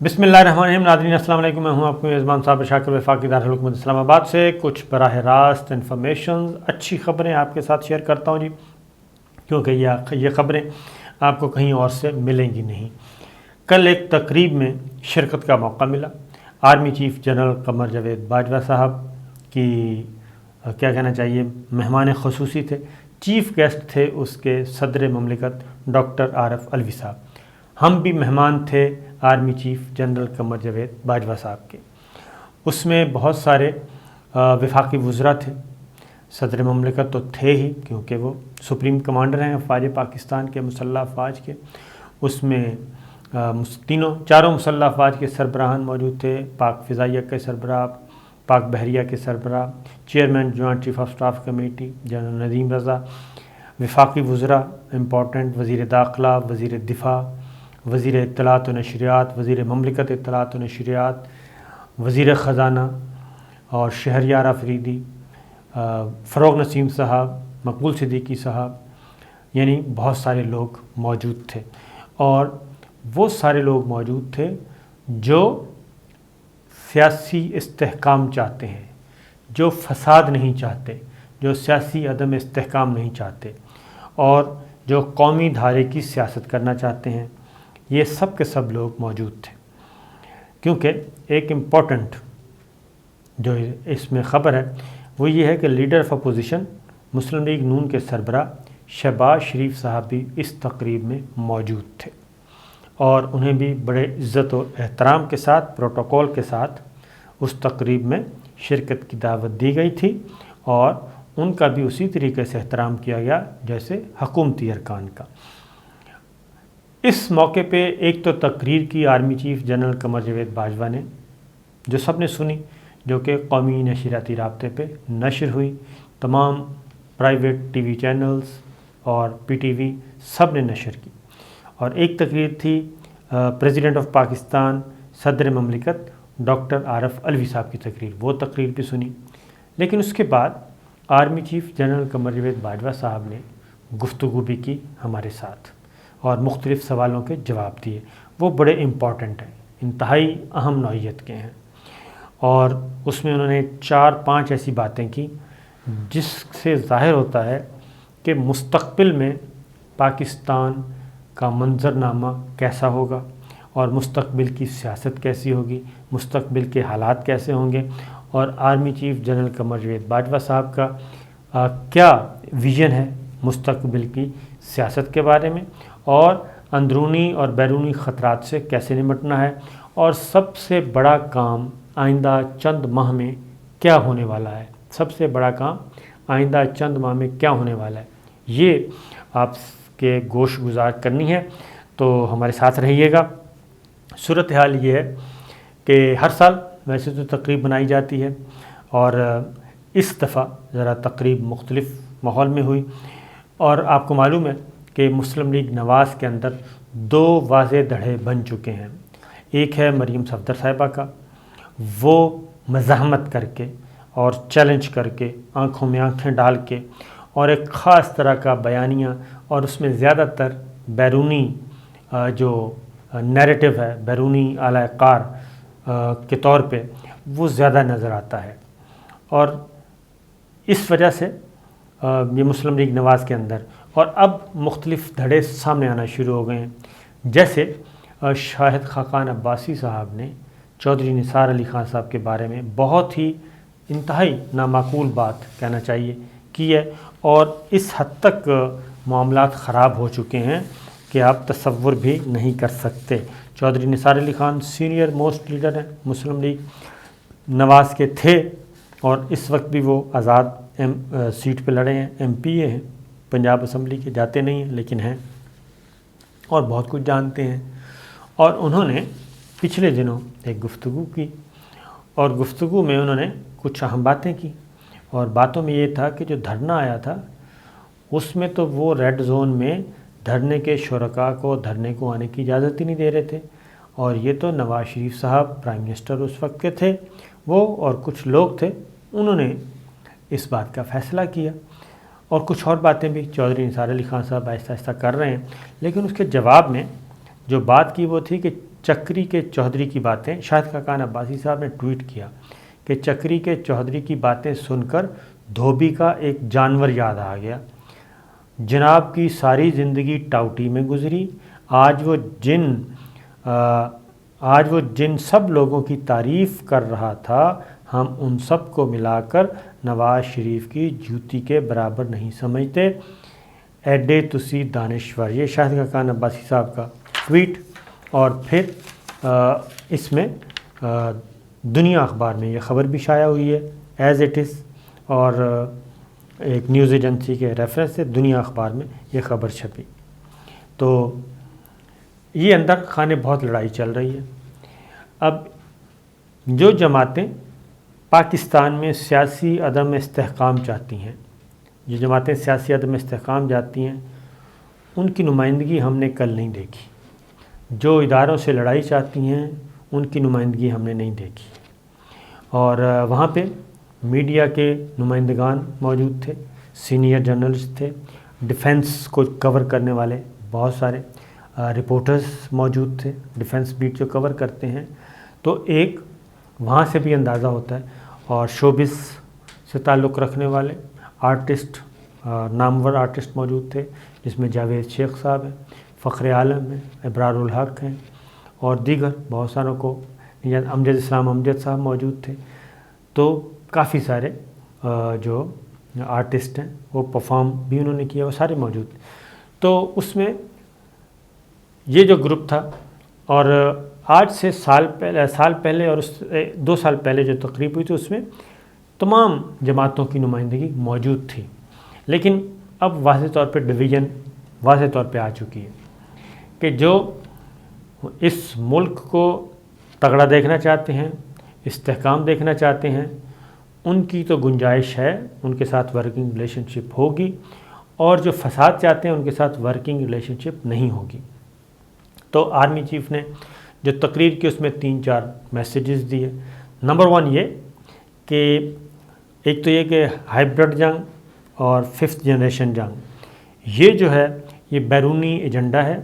بسم اللہ الرحمن الرحیم. ناظرین السلام علیکم. میں ہوں آپ کو میزبان صابر شاکر وفاقی دارالحکومت اسلام آباد سے. کچھ براہ راست انفارمیشن اچھی خبریں آپ کے ساتھ شیئر کرتا ہوں جی، کیونکہ یہ خبریں آپ کو کہیں اور سے ملیں گی نہیں. کل ایک تقریب میں شرکت کا موقع ملا. Army chief general Qamar Javed Bajwa صاحب کی کیا کہنا چاہیے مہمان خصوصی تھے. چیف گیسٹ تھے اس کے صدر مملکت ڈاکٹر عارف علوی صاحب. ہم بھی مہمان تھے army chief general Qamar Javed Bajwa صاحب کے. اس میں بہت سارے وفاقی وزراء تھے. صدر مملکت تو تھے ہی کیونکہ وہ سپریم کمانڈر ہیں افواج پاکستان کے، مسلح افواج کے. اس میں چاروں مسلح افواج کے سربراہان موجود تھے. پاک فضائیہ کے سربراہ، پاک بحریہ کے سربراہ، chairman joint chief of staff committee general Nadeem Raza, وفاقی وزراء امپورٹنٹ، وزیر داخلہ، وزیر دفاع، وزیر اطلاعات و نشریات، وزیر مملکت اطلاعات و نشریات، وزیر خزانہ اور شہریار آفریدی، فروغ نسیم صاحب، مقبول صدیقی صاحب، یعنی بہت سارے لوگ موجود تھے. اور وہ سارے لوگ موجود تھے جو سیاسی استحکام چاہتے ہیں، جو فساد نہیں چاہتے، جو سیاسی عدم استحکام نہیں چاہتے، اور جو قومی دھارے کی سیاست کرنا چاہتے ہیں. یہ سب کے سب لوگ موجود تھے. کیونکہ ایک امپورٹنٹ جو اس میں خبر ہے وہ یہ ہے کہ leader of opposition Muslim League N کے سربراہ شہباز شریف صاحب بھی اس تقریب میں موجود تھے، اور انہیں بھی بڑے عزت و احترام کے ساتھ، پروٹوکول کے ساتھ اس تقریب میں شرکت کی دعوت دی گئی تھی، اور ان کا بھی اسی طریقے سے احترام کیا گیا جیسے حکومتی ارکان کا. اس موقع پہ ایک تو تقریر کی army chief general Qamar Javed Bajwa نے، جو سب نے سنی، جو کہ قومی نشریاتی رابطے پہ نشر ہوئی. تمام پرائیویٹ ٹی وی چینلز اور پی ٹی وی سب نے نشر کی. اور ایک تقریر تھی پریزیڈنٹ آف پاکستان صدر مملکت ڈاکٹر عارف علوی صاحب کی تقریر. وہ تقریر بھی سنی. لیکن اس کے بعد army chief general Qamar Javed Bajwa صاحب نے گفتگو بھی کی ہمارے ساتھ اور مختلف سوالوں کے جواب دیے. وہ بڑے امپورٹنٹ ہیں، انتہائی اہم نوعیت کے ہیں. اور اس میں انہوں نے 4-5 ایسی باتیں کی جس سے ظاہر ہوتا ہے کہ مستقبل میں پاکستان کا منظرنامہ کیسا ہوگا، اور مستقبل کی سیاست کیسی ہوگی، مستقبل کے حالات کیسے ہوں گے، اور army chief general Qamar Javed Bajwa صاحب کا کیا ویژن ہے مستقبل کی سیاست کے بارے میں، اور اندرونی اور بیرونی خطرات سے کیسے نمٹنا ہے، اور سب سے بڑا کام آئندہ چند ماہ میں کیا ہونے والا ہے. سب سے بڑا کام آئندہ چند ماہ میں کیا ہونے والا ہے، یہ آپ کے گوش گزار کرنی ہے. تو ہمارے ساتھ رہیے گا. صورتحال یہ ہے کہ ہر سال ویسے تو تقریب بنائی جاتی ہے، اور اس دفعہ ذرا تقریب مختلف ماحول میں ہوئی. اور آپ کو معلوم ہے کہ مسلم لیگ نواز کے اندر 2 واضح دھڑے بن چکے ہیں. ایک ہے مریم صفدر صاحبہ کا، وہ مزاحمت کر کے اور چیلنج کر کے، آنکھوں میں آنکھیں ڈال کے، اور ایک خاص طرح کا بیانیہ، اور اس میں زیادہ تر بیرونی جو نیریٹو ہے، بیرونی اعلی کار کے طور پہ وہ زیادہ نظر آتا ہے. اور اس وجہ سے یہ مسلم لیگ نواز کے اندر اور اب مختلف دھڑے سامنے آنا شروع ہو گئے ہیں. جیسے شاہد خاقان عباسی صاحب نے چودھری نثار علی خان صاحب کے بارے میں بہت ہی انتہائی نامعقول بات کہنا چاہیے کی ہے، اور اس حد تک معاملات خراب ہو چکے ہیں کہ آپ تصور بھی نہیں کر سکتے. چودھری نثار Ali Khan senior most leader ہیں مسلم لیگ نواز کے تھے، اور اس وقت بھی وہ آزاد سیٹ پہ لڑے ہیں، ایم پی اے ہیں پنجاب اسمبلی کے، جاتے نہیں ہیں لیکن ہیں، اور بہت کچھ جانتے ہیں. اور انہوں نے پچھلے دنوں ایک گفتگو کی، اور گفتگو میں انہوں نے کچھ اہم باتیں کی. اور باتوں میں یہ تھا کہ جو دھرنا آیا تھا اس میں تو وہ ریڈ زون میں دھرنے کے شرکاء کو دھرنے کو آنے کی اجازت ہی نہیں دے رہے تھے. اور یہ تو نواز شریف صاحب پرائم منسٹر اس وقت کے تھے، وہ اور کچھ لوگ تھے، انہوں نے اس بات کا فیصلہ کیا. اور کچھ اور باتیں بھی چودھری نثار علی خان صاحب آہستہ آہستہ کر رہے ہیں. لیکن اس کے جواب میں جو بات کی وہ تھی کہ چکری کے چودھری کی باتیں، شاہد خاقان عباسی صاحب نے ٹویٹ کیا کہ چکری کے چودھری کی باتیں سن کر دھوبی کا ایک جانور یاد آ گیا، جناب کی ساری زندگی ٹاؤٹی میں گزری، آج وہ جن سب لوگوں کی تعریف کر رہا تھا ہم ان سب کو ملا کر نواز شریف کی جوتی کے برابر نہیں سمجھتے، ایڈے تسی دانشور۔ یہ شاہد خاقان عباسی صاحب کا ٹویٹ۔ اور پھر اس میں دنیا اخبار میں یہ خبر بھی شائع ہوئی ہے ایز اٹ از، اور ایک نیوز ایجنسی کے ریفرنس سے دنیا اخبار میں یہ خبر چھپی۔ تو یہ اندر خانے بہت لڑائی چل رہی ہے۔ اب جو جماعتیں پاکستان میں سیاسی عدم استحکام چاہتی ہیں، جو جماعتیں سیاسی عدم استحکام چاہتی ہیں، ان کی نمائندگی ہم نے کل نہیں دیکھی۔ جو اداروں سے لڑائی چاہتی ہیں ان کی نمائندگی ہم نے نہیں دیکھی، اور وہاں پہ میڈیا کے نمائندگان موجود تھے، سینئر جرنلسٹ تھے، ڈیفنس کو کور کرنے والے بہت سارے رپورٹرز موجود تھے، ڈیفنس بیٹ جو کور کرتے ہیں، تو ایک وہاں سے بھی اندازہ ہوتا ہے، اور شوبز سے تعلق رکھنے والے آرٹسٹ، نامور آرٹسٹ موجود تھے، جس میں جاوید شیخ صاحب ہیں، فخر عالم ہیں، ابرار الحق ہیں، اور دیگر بہت ساروں کو، امجد اسلام امجد صاحب موجود تھے۔ تو کافی سارے جو آرٹسٹ ہیں وہ پرفارم بھی انہوں نے کیا، وہ سارے موجود تھے۔ تو اس میں یہ جو گروپ تھا، اور آج سے سال پہلے اور 2 سال پہلے جو تقریب ہوئی تھی اس میں تمام جماعتوں کی نمائندگی موجود تھی، لیکن اب واضح طور پہ ڈویژن واضح طور پہ آ چکی ہے کہ جو اس ملک کو تگڑا دیکھنا چاہتے ہیں، استحکام دیکھنا چاہتے ہیں، ان کی تو گنجائش ہے، ان کے ساتھ ورکنگ ریلیشن شپ ہوگی، اور جو فساد چاہتے ہیں ان کے ساتھ ورکنگ ریلیشن شپ نہیں ہوگی۔ تو آرمی چیف نے جو تقریر کی اس میں 3-4 میسیجز دیے۔ نمبر 1 یہ کہ ایک تو یہ کہ ہائیبرڈ جنگ اور 5th جنریشن جنگ، یہ جو ہے یہ بیرونی ایجنڈا ہے،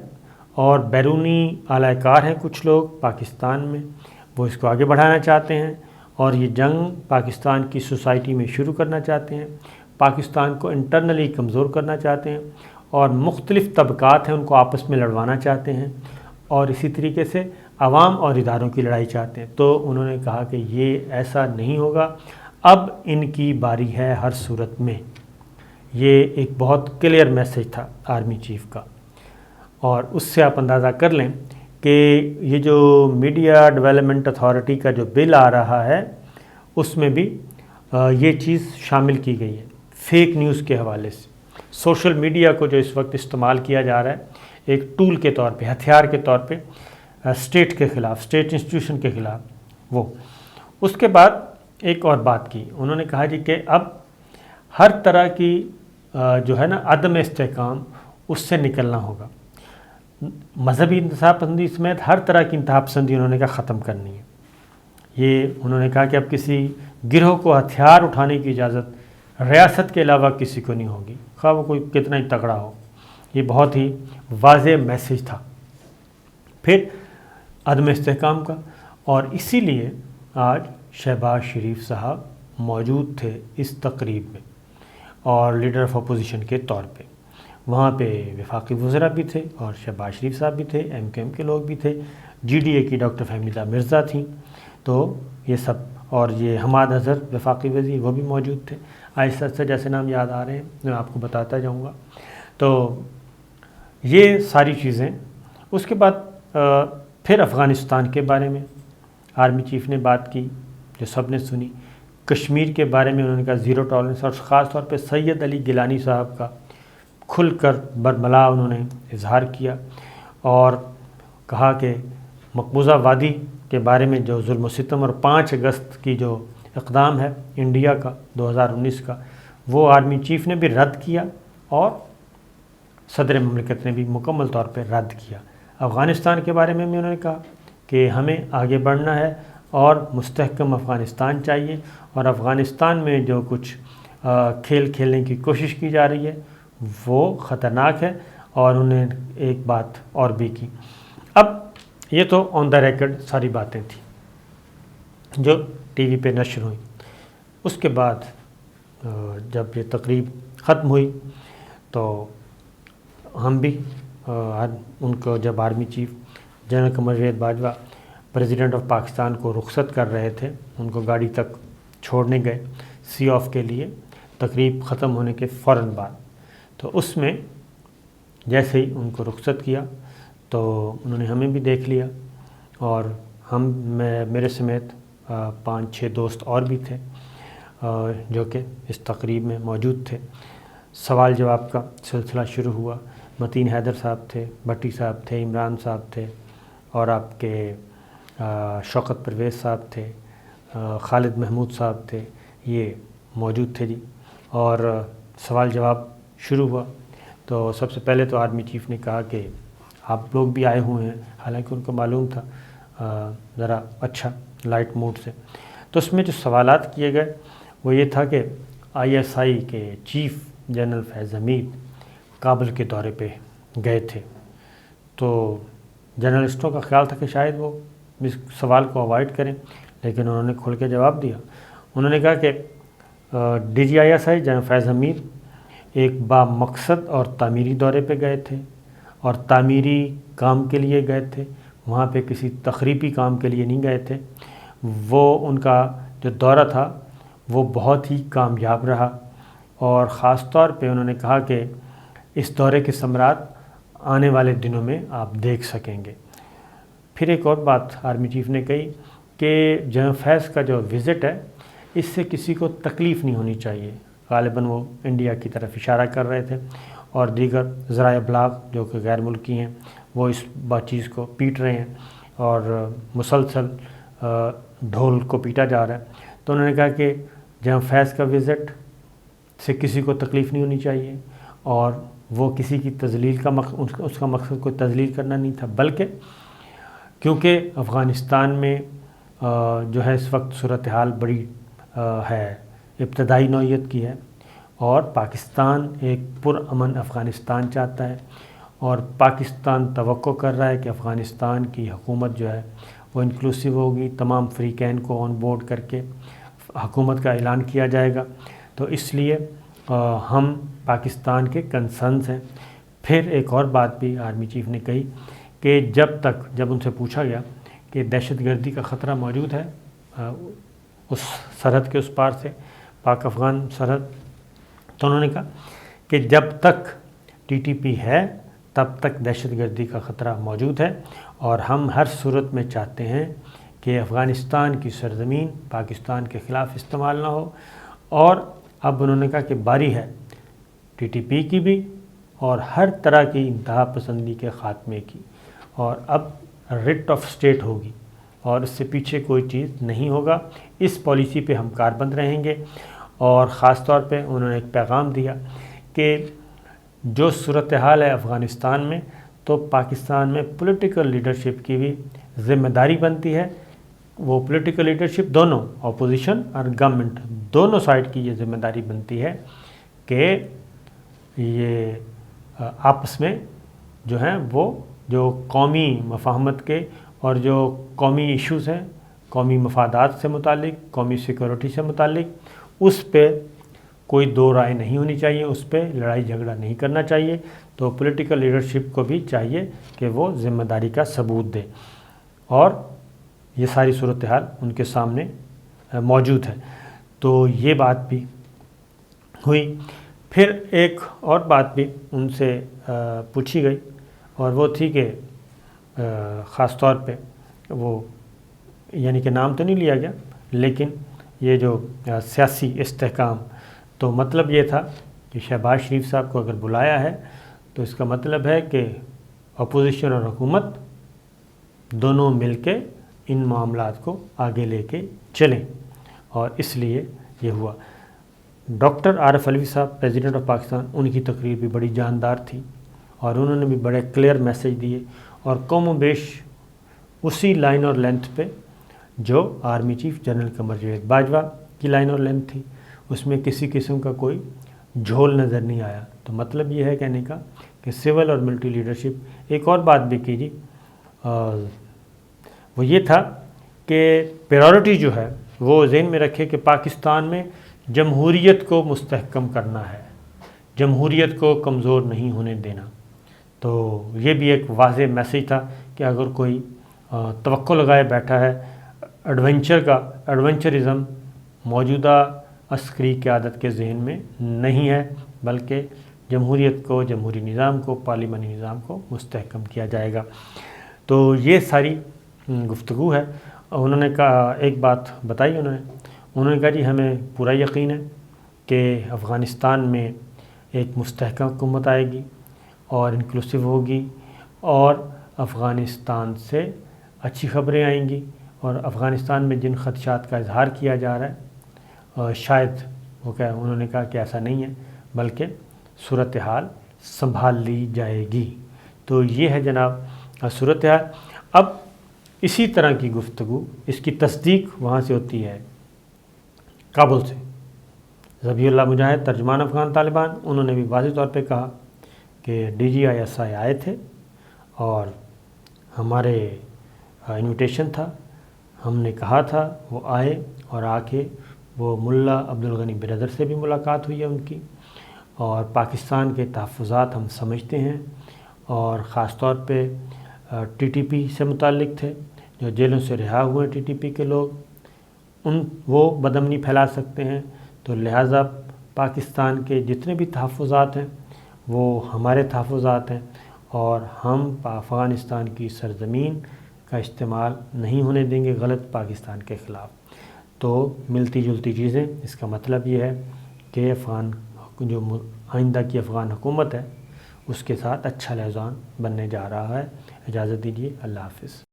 اور بیرونی اعلی کار ہیں کچھ لوگ پاکستان میں، وہ اس کو آگے بڑھانا چاہتے ہیں، اور یہ جنگ پاکستان کی سوسائٹی میں شروع کرنا چاہتے ہیں، پاکستان کو انٹرنلی کمزور کرنا چاہتے ہیں، اور مختلف طبقات ہیں ان کو آپس میں لڑوانا چاہتے ہیں، اور اسی طریقے سے عوام اور اداروں کی لڑائی چاہتے ہیں۔ تو انہوں نے کہا کہ یہ ایسا نہیں ہوگا، اب ان کی باری ہے ہر صورت میں۔ یہ ایک بہت کلیئر میسیج تھا آرمی چیف کا، اور اس سے آپ اندازہ کر لیں کہ یہ جو میڈیا ڈیولپمنٹ اتھارٹی کا جو بل آ رہا ہے اس میں بھی یہ چیز شامل کی گئی ہے، فیک نیوز کے حوالے سے۔ سوشل میڈیا کو جو اس وقت استعمال کیا جا رہا ہے ایک ٹول کے طور پہ، ہتھیار کے طور پہ، اسٹیٹ کے خلاف، اسٹیٹ انسٹیٹیوشن کے خلاف، وہ اس کے بعد ایک اور بات کی انہوں نے، کہا جی کہ اب ہر طرح کی جو ہے نا عدم استحکام اس سے نکلنا ہوگا، مذہبی انتہا پسندی سمیت ہر طرح کی انتہا پسندی انہوں نے کہا ختم کرنی ہے۔ یہ انہوں نے کہا کہ اب کسی گروہ کو ہتھیار اٹھانے کی اجازت ریاست کے علاوہ کسی کو نہیں ہوگی، خواہ وہ کوئی کتنا ہی تگڑا ہو۔ یہ بہت ہی واضح میسیج تھا پھر عدم استحکام کا، اور اسی لیے آج شہباز شریف صاحب موجود تھے اس تقریب میں، اور لیڈر آف اپوزیشن کے طور پہ وہاں پہ وفاقی وزراء بھی تھے، اور شہباز شریف صاحب بھی تھے، ایم کیو ایم کے لوگ بھی تھے، جی ڈی اے کی ڈاکٹر فہمیدہ مرزا تھیں، تو یہ سب، اور یہ حماد اظہر وفاقی وزیر وہ بھی موجود تھے۔ آہستہ آہستہ جیسے نام یاد آ رہے ہیں میں آپ کو بتاتا جاؤں گا۔ تو یہ ساری چیزیں، اس کے بعد پھر افغانستان کے بارے میں آرمی چیف نے بات کی جو سب نے سنی، کشمیر کے بارے میں انہوں نے کہا زیرو ٹالرنس، اور خاص طور پہ سید علی گیلانی صاحب کا کھل کر برملا انہوں نے اظہار کیا، اور کہا کہ مقبوضہ وادی کے بارے میں جو ظلم و ستم اور 5 اگست کی جو اقدام ہے انڈیا کا 2019 کا، وہ آرمی چیف نے بھی رد کیا، اور صدر مملکت نے بھی مکمل طور پہ رد کیا۔ افغانستان کے بارے میں بھی انہوں نے کہا کہ ہمیں آگے بڑھنا ہے، اور مستحکم افغانستان چاہیے، اور افغانستان میں جو کچھ کھیل کھیلنے کی کوشش کی جا رہی ہے وہ خطرناک ہے، اور انہیں ایک بات اور بھی کی۔ اب یہ تو آن دا ریکارڈ ساری باتیں تھیں جو ٹی وی پہ نشر ہوئیں۔ اس کے بعد جب یہ تقریب ختم ہوئی تو ہم بھی ان کو جب army chief general Qamar Javed Bajwa president of Pakistan کو رخصت کر رہے تھے، ان کو گاڑی تک چھوڑنے گئے سی آف کے لیے تقریب ختم ہونے کے فوراً بعد، تو اس میں جیسے ہی ان کو رخصت کیا تو انہوں نے ہمیں بھی دیکھ لیا، اور میرے سمیت 5-6 دوست اور بھی تھے جو کہ اس تقریب میں موجود تھے۔ سوال جواب کا سلسلہ شروع ہوا۔ متین حیدر صاحب تھے، بھٹی صاحب تھے، عمران صاحب تھے، اور آپ کے شوکت پرویز صاحب تھے، خالد محمود صاحب تھے، یہ موجود تھے جی، اور سوال جواب شروع ہوا۔ تو سب سے پہلے تو آرمی چیف نے کہا کہ آپ لوگ بھی آئے ہوئے ہیں، حالانکہ ان کو معلوم تھا ذرا اچھا لائٹ موڈ سے۔ تو اس میں جو سوالات کیے گئے وہ یہ تھا کہ ISI کے چیف جنرل فیض حمید کابل کے دورے پہ گئے تھے، تو جرنلسٹوں کا خیال تھا کہ شاید وہ اس سوال کو اوائڈ کریں، لیکن انہوں نے کھل کے جواب دیا۔ انہوں نے کہا کہ DGISI جنرل فیض حمید ایک با مقصد اور تعمیری دورے پہ گئے تھے، اور تعمیری کام کے لیے گئے تھے، وہاں پہ کسی تخریبی کام کے لیے نہیں گئے تھے۔ وہ ان کا جو دورہ تھا وہ بہت ہی کامیاب رہا، اور خاص طور پہ انہوں نے کہا کہ اس دورے کے ثمرات آنے والے دنوں میں آپ دیکھ سکیں گے۔ پھر ایک اور بات آرمی چیف نے کہی کہ جنرل فیض کا جو وزٹ ہے اس سے کسی کو تکلیف نہیں ہونی چاہیے۔ غالباً وہ انڈیا کی طرف اشارہ کر رہے تھے، اور دیگر ذرائع ابلاغ جو کہ غیر ملکی ہیں وہ اس چیز کو پیٹ رہے ہیں، اور مسلسل ڈھول کو پیٹا جا رہا ہے۔ تو انہوں نے کہا کہ جنرل فیض کا وزٹ سے کسی کو تکلیف نہیں ہونی چاہیے، اور وہ کسی کی تذلیل کا اس کا مقصد کوئی تذلیل کرنا نہیں تھا، بلکہ کیونکہ افغانستان میں جو ہے اس وقت صورتحال بڑی ہے، ابتدائی نوعیت کی ہے، اور پاکستان ایک پرامن افغانستان چاہتا ہے، اور پاکستان توقع کر رہا ہے کہ افغانستان کی حکومت جو ہے وہ انکلوسیو ہوگی، تمام فریقین کو آن بورڈ کر کے حکومت کا اعلان کیا جائے گا۔ تو اس لیے ہم پاکستان کے کنسرنز ہیں۔ پھر ایک اور بات بھی آرمی چیف نے کہی کہ جب ان سے پوچھا گیا کہ دہشت گردی کا خطرہ موجود ہے اس سرحد کے اس پار سے، پاک افغان سرحد، تو انہوں نے کہا کہ جب تک TTP ہے تب تک دہشت گردی کا خطرہ موجود ہے، اور ہم ہر صورت میں چاہتے ہیں کہ افغانستان کی سرزمین پاکستان کے خلاف استعمال نہ ہو۔ اور اب انہوں نے کہا کہ باری ہے TTP کی بھی، اور ہر طرح کی انتہا پسندی کے خاتمے کی، اور اب ریٹ آف اسٹیٹ ہوگی، اور اس سے پیچھے کوئی چیز نہیں ہوگا۔ اس پالیسی پہ ہم کاربند رہیں گے۔ اور خاص طور پہ انہوں نے ایک پیغام دیا کہ جو صورتحال ہے افغانستان میں، تو پاکستان میں پولیٹیکل لیڈرشپ کی بھی ذمہ داری بنتی ہے۔ وہ پولیٹیکل لیڈرشپ دونوں، اپوزیشن اور گورنمنٹ، دونوں سائڈ کی یہ ذمہ داری بنتی ہے کہ یہ آپس میں جو ہیں وہ جو قومی مفاہمت کے اور جو قومی ایشوز ہیں، قومی مفادات سے متعلق، قومی سیکورٹی سے متعلق، اس پہ کوئی دو رائے نہیں ہونی چاہیے، اس پہ لڑائی جھگڑا نہیں کرنا چاہیے۔ تو پولیٹیکل لیڈرشپ کو بھی چاہیے کہ وہ ذمہ داری کا ثبوت دے، اور یہ ساری صورتحال ان کے سامنے موجود ہے۔ تو یہ بات بھی ہوئی۔ پھر ایک اور بات بھی ان سے پوچھی گئی، اور وہ تھی کہ خاص طور پہ وہ یعنی کہ نام تو نہیں لیا گیا، لیکن یہ جو سیاسی استحکام، تو مطلب یہ تھا کہ شہباز شریف صاحب کو اگر بلایا ہے تو اس کا مطلب ہے کہ اپوزیشن اور حکومت دونوں مل کے ان معاملات کو آگے لے کے چلیں، اور اس لیے یہ ہوا۔ ڈاکٹر عارف علوی صاحب پریزیڈنٹ آف پاکستان، ان کی تقریر بھی بڑی جاندار تھی، اور انہوں نے بھی بڑے کلیئر میسیج دیے، اور کم و بیش اسی لائن اور لینتھ پہ جو army chief general Qamar Javed Bajwa کی لائن اور لینتھ تھی، اس میں کسی قسم کا کوئی جھول نظر نہیں آیا۔ تو مطلب یہ ہے کہنے کا کہ سول اور ملٹری لیڈرشپ۔ ایک اور بات بھی کی جی، وہ یہ تھا کہ پریورٹی جو ہے وہ ذہن میں رکھے کہ پاکستان میں جمہوریت کو مستحکم کرنا ہے، جمہوریت کو کمزور نہیں ہونے دینا۔ تو یہ بھی ایک واضح میسیج تھا کہ اگر کوئی توقع لگائے بیٹھا ہے ایڈونچرزم موجودہ عسکری قیادت کے ذہن میں نہیں ہے، بلکہ جمہوریت کو، جمہوری نظام کو، پارلیمانی نظام کو مستحکم کیا جائے گا۔ تو یہ ساری گفتگو ہے۔ انہوں نے کہا، ایک بات بتائی انہوں نے کہا جی ہمیں پورا یقین ہے کہ افغانستان میں ایک مستحکم حکومت آئے گی اور انکلوسیو ہوگی، اور افغانستان سے اچھی خبریں آئیں گی، اور افغانستان میں جن خدشات کا اظہار کیا جا رہا ہے شاید وہ کیا، انہوں نے کہا کہ ایسا نہیں ہے، بلکہ صورتحال سنبھال لی جائے گی۔ تو یہ ہے جناب صورتحال۔ اب اسی طرح کی گفتگو، اس کی تصدیق وہاں سے ہوتی ہے کابل سے۔ ذبیح اللہ مجاہد ترجمان افغان طالبان، انہوں نے بھی واضح طور پہ کہا کہ DGI آئے تھے اور ہمارے انویٹیشن تھا، ہم نے کہا تھا، وہ آئے اور آ کے وہ ملا عبدالغنی برادر سے بھی ملاقات ہوئی ہے ان کی، اور پاکستان کے تحفظات ہم سمجھتے ہیں، اور خاص طور پہ TTP سے متعلق تھے، جو جیلوں سے رہا ہوئے TTP کے لوگ، وہ بدامنی پھیلا سکتے ہیں، تو لہٰذا پاکستان کے جتنے بھی تحفظات ہیں وہ ہمارے تحفظات ہیں، اور ہم افغانستان کی سرزمین کا استعمال نہیں ہونے دیں گے غلط پاکستان کے خلاف۔ تو ملتی جلتی چیزیں، اس کا مطلب یہ ہے کہ جو آئندہ کی افغان حکومت ہے اس کے ساتھ اچھا لہجان بننے جا رہا ہے۔ اجازت دیجیے، اللہ حافظ۔